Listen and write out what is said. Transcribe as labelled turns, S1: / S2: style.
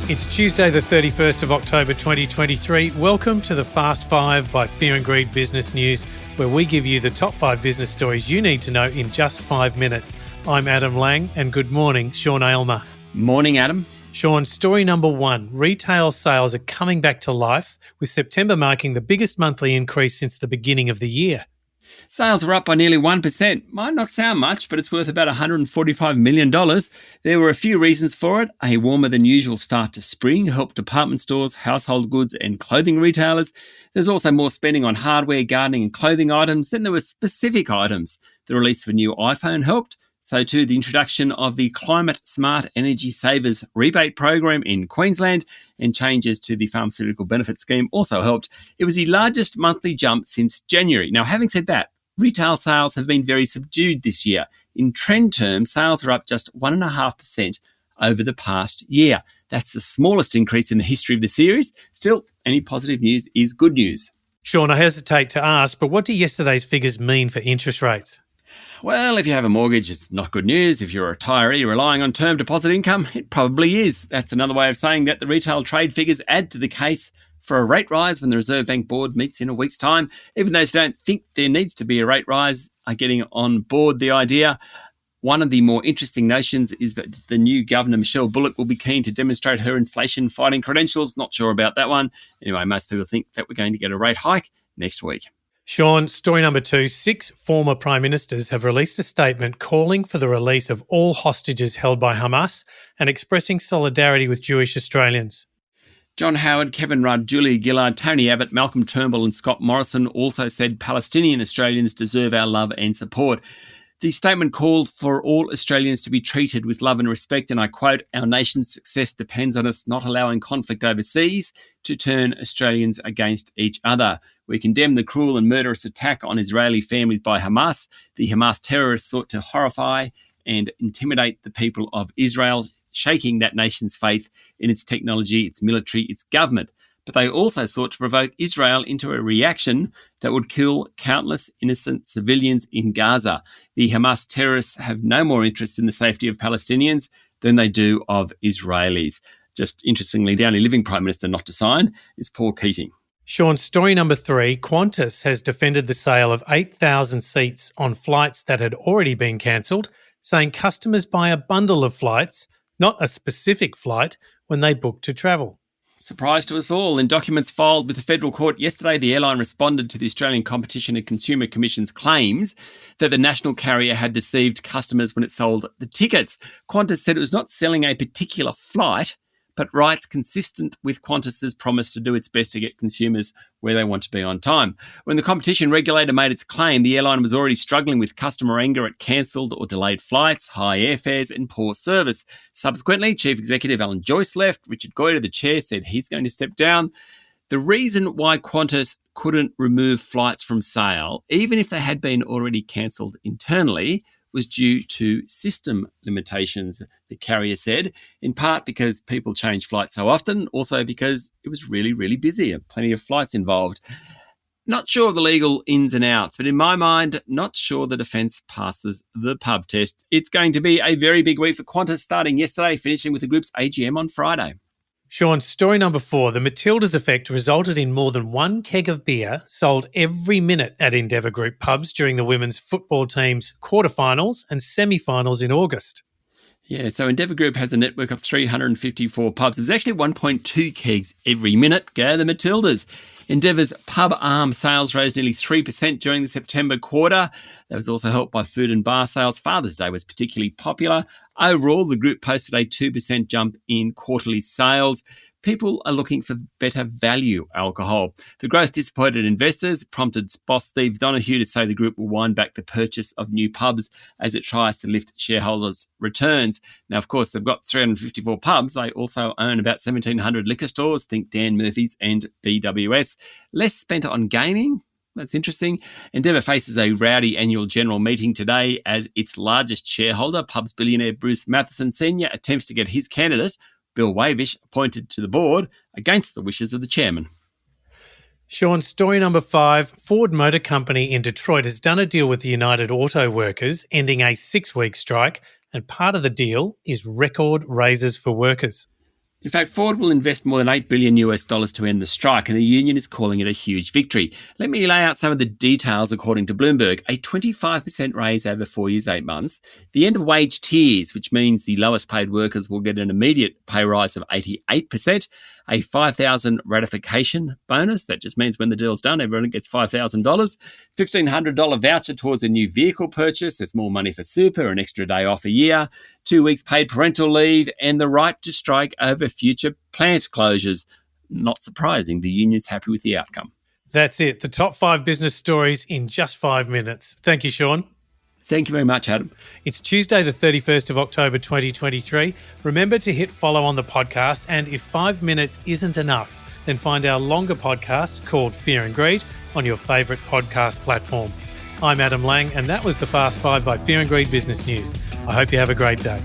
S1: It's Tuesday the 31st of October 2023. Welcome to the Fast Five by Fear and Greed Business News, where we give you the top 5 business stories you need to know in just 5 minutes. I'm Adam Lang and good morning, Sean Aylmer.
S2: Morning, Adam.
S1: Sean, story number 1. Retail sales are coming back to life, with September marking the biggest monthly increase since the beginning of the year.
S2: Sales were up by nearly 1%. Might not sound much, but it's worth about $145 million. There were a few reasons for it. A warmer than usual start to spring helped department stores, household goods and clothing retailers. There's also more spending on hardware, gardening and clothing items. Then there were specific items. The release of a new iPhone helped. So too, the introduction of the Climate Smart Energy Savers rebate program in Queensland and changes to the pharmaceutical benefit scheme also helped. It was the largest monthly jump since January. Now, having said that, retail sales have been very subdued this year. In trend terms, sales are up just 1.5% over the past year. That's the smallest increase in the history of the series. Still, any positive news is good news.
S1: Sean, I hesitate to ask, but what do yesterday's figures mean for interest rates?
S2: Well, if you have a mortgage, it's not good news. If you're a retiree relying on term deposit income, it probably is. That's another way of saying that the retail trade figures add to the case for a rate rise when the Reserve Bank Board meets in a week's time. Even those who don't think there needs to be a rate rise are getting on board the idea. One of the more interesting notions is that the new Governor, Michelle Bullock, will be keen to demonstrate her inflation-fighting credentials. Not sure about that one. Anyway, most people think that we're going to get a rate hike next week.
S1: Sean, story number 2, 6 former Prime Ministers have released a statement calling for the release of all hostages held by Hamas and expressing solidarity with Jewish Australians.
S2: John Howard, Kevin Rudd, Julia Gillard, Tony Abbott, Malcolm Turnbull and Scott Morrison also said Palestinian Australians deserve our love and support. The statement called for all Australians to be treated with love and respect, and I quote, "Our nation's success depends on us not allowing conflict overseas to turn Australians against each other. We condemn the cruel and murderous attack on Israeli families by Hamas. The Hamas terrorists sought to horrify and intimidate the people of Israel, shaking that nation's faith in its technology, its military, its government. But they also sought to provoke Israel into a reaction that would kill countless innocent civilians in Gaza. The Hamas terrorists have no more interest in the safety of Palestinians than they do of Israelis." Just interestingly, the only living Prime Minister not to sign is Paul Keating.
S1: Sean, story number 3, Qantas has defended the sale of 8,000 seats on flights that had already been cancelled, saying customers buy a bundle of flights, not a specific flight, when they book to travel.
S2: Surprise to us all. In documents filed with the federal court yesterday, the airline responded to the Australian Competition and Consumer Commission's claims that the national carrier had deceived customers when it sold the tickets. Qantas said it was not selling a particular flight, but rights consistent with Qantas's promise to do its best to get consumers where they want to be on time. When the competition regulator made its claim, the airline was already struggling with customer anger at cancelled or delayed flights, high airfares and poor service. Subsequently, Chief Executive Alan Joyce left. Richard Goyder, the chair, said he's going to step down. The reason why Qantas couldn't remove flights from sale, even if they had been already cancelled internally, was due to system limitations, the carrier said, in part because people change flights so often, also because it was really, really busy and plenty of flights involved. Not sure of the legal ins and outs, but in my mind, not sure the defence passes the pub test. It's going to be a very big week for Qantas, starting yesterday, finishing with the group's AGM on Friday.
S1: Sean, story number 4, the Matildas effect resulted in more than 1 keg of beer sold every minute at Endeavour Group pubs during the women's football team's quarterfinals and semi-finals in August.
S2: Yeah, so Endeavour Group has a network of 354 pubs. It was actually 1.2 kegs every minute. Go the Matildas. Endeavour's pub arm sales rose nearly 3% during the September quarter. That was also helped by food and bar sales. Father's Day was particularly popular. Overall, the group posted a 2% jump in quarterly sales. People are looking for better value alcohol. The growth disappointed investors, prompted boss Steve Donoghue to say the group will wind back the purchase of new pubs as it tries to lift shareholders' returns. Now, of course, they've got 354 pubs. They also own about 1,700 liquor stores, think Dan Murphy's and BWS. Less spent on gaming. That's interesting. Endeavour faces a rowdy annual general meeting today as its largest shareholder, pubs billionaire Bruce Matheson Sr., attempts to get his candidate, Bill Wavish, appointed to the board against the wishes of the chairman.
S1: Sean, story number 5, Ford Motor Company in Detroit has done a deal with the United Auto Workers, ending a 6-week strike, and part of the deal is record raises for workers.
S2: In fact, Ford will invest more than $8 billion to end the strike, and the union is calling it a huge victory. Let me lay out some of the details according to Bloomberg. A 25% raise over 4 years, 8 months. The end of wage tiers, which means the lowest paid workers will get an immediate pay rise of 88%. A $5,000 ratification bonus. That just means when the deal's done, everyone gets $5,000. $1,500 voucher towards a new vehicle purchase. There's more money for super, an extra day off a year, 2 weeks paid parental leave, and the right to strike over future plant closures. Not surprising, the union's happy with the outcome.
S1: That's it. The top 5 business stories in just 5 minutes. Thank you, Sean.
S2: Thank you very much, Adam.
S1: It's Tuesday, the 31st of October, 2023. Remember to hit follow on the podcast, and if 5 minutes isn't enough, then find our longer podcast called Fear and Greed on your favourite podcast platform. I'm Adam Lang, and that was the Fast 5 by Fear and Greed Business News. I hope you have a great day.